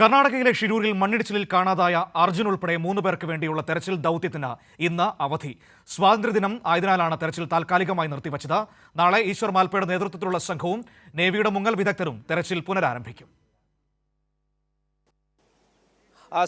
കർണാടകയിലെ ഷിരൂരിൽ മണ്ണിടിച്ചിലിൽ കാണാതായ അർജുൻ ഉൾപ്പെടെ 3 പേർക്ക് വേണ്ടിയുള്ള തെരച്ചിൽ ദൗത്യത്തിന് ഇന്ന് അവധി. സ്വാതന്ത്ര്യദിനം ആയതിനാലാണ് തെരച്ചിൽ താൽക്കാലികമായി നിർത്തിവച്ചത്. നാളെ ഈശ്വർ മാൽപ്പയുടെ നേതൃത്വത്തിലുള്ള സംഘവും നേവിയുടെ മുങ്ങൽ വിദഗ്ധരും തെരച്ചിൽ പുനരാരംഭിക്കും.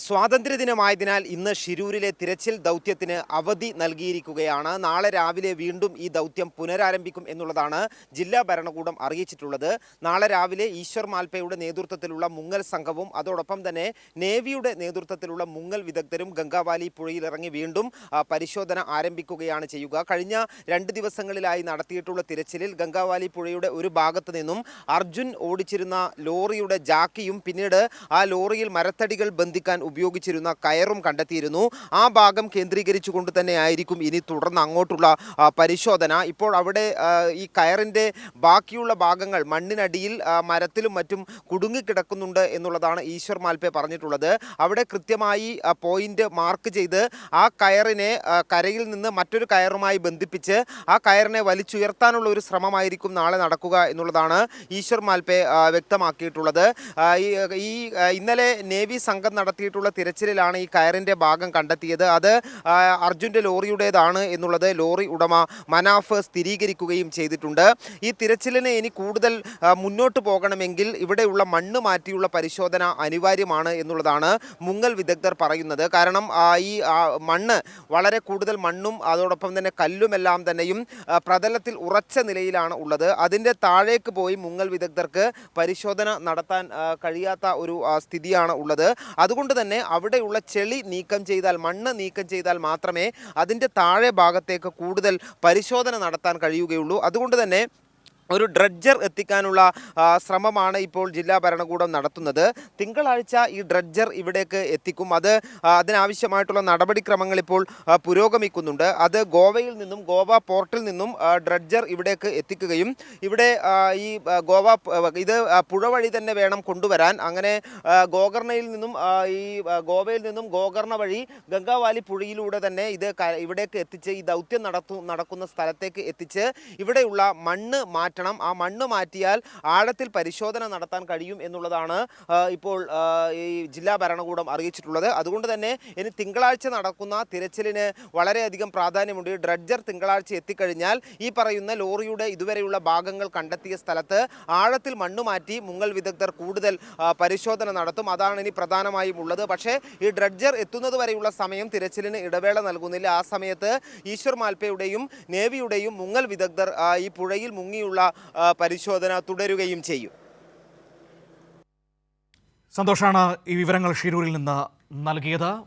സ്വാതന്ത്ര്യദിനമായതിനാൽ ഇന്ന് ഷിരൂരിലെ തിരച്ചിൽ ദൗത്യത്തിന് അവധി നൽകിയിരിക്കുകയാണ്. നാളെ രാവിലെ വീണ്ടും ഈ ദൗത്യം പുനരാരംഭിക്കും എന്നുള്ളതാണ് ജില്ലാ ഭരണകൂടം അറിയിച്ചിട്ടുള്ളത്. നാളെ രാവിലെ ഈശ്വർ മാൽപ്പയുടെ നേതൃത്വത്തിലുള്ള മുങ്ങൽ സംഘവും അതോടൊപ്പം തന്നെ നേവിയുടെ നേതൃത്വത്തിലുള്ള മുങ്ങൽ വിദഗ്ധരും ഗംഗാവാലി പുഴയിലിറങ്ങി വീണ്ടും പരിശോധന ആരംഭിക്കുകയാണ് ചെയ്യുക. കഴിഞ്ഞ 2 ദിവസങ്ങളിലായി നടത്തിയിട്ടുള്ള തിരച്ചിലിൽ ഗംഗാവാലി പുഴയുടെ ഒരു ഭാഗത്ത് നിന്നും അർജുൻ ഓടിച്ചിരുന്ന ലോറിയുടെ ജാക്കിയും പിന്നീട് ആ ലോറിയിൽ മരത്തടികൾ ബന്ധിക്കാൻ ഉപയോഗിച്ചിരുന്ന കയറും കണ്ടെത്തിയിരുന്നു. ആ ഭാഗം കേന്ദ്രീകരിച്ചുകൊണ്ട് തന്നെ ആയിരിക്കും ഇനി തുടർന്ന് അങ്ങോട്ടുള്ള പരിശോധന. ഇപ്പോൾ അവിടെ ഈ കയറിൻ്റെ ബാക്കിയുള്ള ഭാഗങ്ങൾ മണ്ണിനടിയിൽ മരത്തിലും മറ്റും കുടുങ്ങിക്കിടക്കുന്നുണ്ട് എന്നുള്ളതാണ് ഈശ്വർ മാൽപ്പെ പറഞ്ഞിട്ടുള്ളത്. അവിടെ കൃത്യമായി പോയിന്റ് മാർക്ക് ചെയ്ത് ആ കയറിനെ കരയിൽ നിന്ന് മറ്റൊരു കയറുമായി ബന്ധിപ്പിച്ച് ആ കയറിനെ വലിച്ചുയർത്താനുള്ള ഒരു ശ്രമമായിരിക്കും നാളെ നടക്കുക എന്നുള്ളതാണ് ഈശ്വർ മാൽപ്പെ വ്യക്തമാക്കിയിട്ടുള്ളത്. ഇന്നലെ നേവി സംഘം നടത്തിയിട്ടുള്ള തിരച്ചിലിലാണ് ഈ കയറിൻ്റെ ഭാഗം കണ്ടെത്തിയത്. അത് അർജുൻ്റെ ലോറിയുടേതാണ് എന്നുള്ളത് ലോറി ഉടമ മനാഫ് സ്ഥിരീകരിക്കുകയും ചെയ്തിട്ടുണ്ട്. ഈ തിരച്ചിലിന് ഇനി കൂടുതൽ മുന്നോട്ട് പോകണമെങ്കിൽ ഇവിടെയുള്ള മണ്ണ് മാറ്റിയുള്ള പരിശോധന അനിവാര്യമാണ് എന്നുള്ളതാണ് മുങ്ങൽ വിദഗ്ധർ പറയുന്നത്. കാരണം ഈ മണ്ണ് വളരെ കൂടുതൽ മണ്ണും അതോടൊപ്പം തന്നെ കല്ലുമെല്ലാം തന്നെയും പ്രതലത്തിൽ ഉറച്ച നിലയിലാണ് ഉള്ളത്. അതിൻ്റെ താഴേക്ക് പോയി മുങ്ങൽ വിദഗ്ധർക്ക് പരിശോധന നടത്താൻ കഴിയാത്ത ഒരു സ്ഥിതിയാണ് ഉള്ളത്. അതുകൊണ്ട് തന്നെ അവിടെയുള്ള ചെളി നീക്കം ചെയ്താൽ, മണ്ണ് നീക്കം ചെയ്താൽ മാത്രമേ അതിൻ്റെ താഴെ ഭാഗത്തേക്ക് കൂടുതൽ പരിശോധന നടത്താൻ കഴിയുകയുള്ളൂ. അതുകൊണ്ട് തന്നെ ഒരു ഡ്രഡ്ജർ എത്തിക്കാനുള്ള ശ്രമമാണ് ഇപ്പോൾ ജില്ലാ ഭരണകൂടം നടത്തുന്നത്. തിങ്കളാഴ്ച ഈ ഡ്രഡ്ജർ ഇവിടേക്ക് എത്തിക്കും. അതിനാവശ്യമായിട്ടുള്ള നടപടിക്രമങ്ങൾ ഇപ്പോൾ പുരോഗമിക്കുന്നുണ്ട്. അത് ഗോവയിൽ നിന്നും, ഗോവ പോർട്ടിൽ നിന്നും ഡ്രഡ്ജർ ഇവിടേക്ക് എത്തിക്കുകയും ഇവിടെ ഈ ഇത് പുഴ വഴി തന്നെ വേണം കൊണ്ടുവരാൻ. അങ്ങനെ ഗോകർണയിൽ നിന്നും ഗോവയിൽ നിന്നും ഗോകർണ വഴി ഗംഗാവാലി പുഴയിലൂടെ തന്നെ ഇത് ഇവിടേക്ക് എത്തിച്ച് ഈ ദൗത്യം നടക്കുന്ന സ്ഥലത്തേക്ക് എത്തിച്ച് ഇവിടെയുള്ള മണ്ണ് മാറ്റണം. ആ മണ്ണ് മാറ്റിയാൽ ആഴത്തിൽ പരിശോധന നടത്താൻ കഴിയും എന്നുള്ളതാണ് ഇപ്പോൾ ഈ ജില്ലാ ഭരണകൂടം അറിയിച്ചിട്ടുള്ളത്. അതുകൊണ്ട് തന്നെ ഇനി തിങ്കളാഴ്ച നടക്കുന്ന തിരച്ചിലിന് വളരെയധികം പ്രാധാന്യമുണ്ട്. ഡ്രഡ്ജർ തിങ്കളാഴ്ച എത്തിക്കഴിഞ്ഞാൽ ഈ പറയുന്ന ലോറിയുടെ ഇതുവരെയുള്ള ഭാഗങ്ങൾ കണ്ടെത്തിയ സ്ഥലത്ത് ആഴത്തിൽ മണ്ണ് മാറ്റി മുങ്ങൽ വിദഗ്ധർ കൂടുതൽ പരിശോധന നടത്തും. അതാണ് ഇനി പ്രധാനമായും ഉള്ളത്. പക്ഷേ ഈ ഡ്രഡ്ജർ എത്തുന്നത് വരെയുള്ള സമയം തിരച്ചിലിന് ഇടവേള നൽകുന്നില്ല. ആ സമയത്ത് ഈശ്വർ മാൽപ്പയുടെയും നേവിയുടെയും മുങ്ങൽ വിദഗ്ധർ ഈ പുഴയിൽ മുങ്ങിയുള്ള പരിശോധന തുടരുകയും ചെയ്യും. സന്തോഷാണ് ഈ വിവരങ്ങൾ ഷിരൂരിൽ നിന്ന് നൽകിയത്.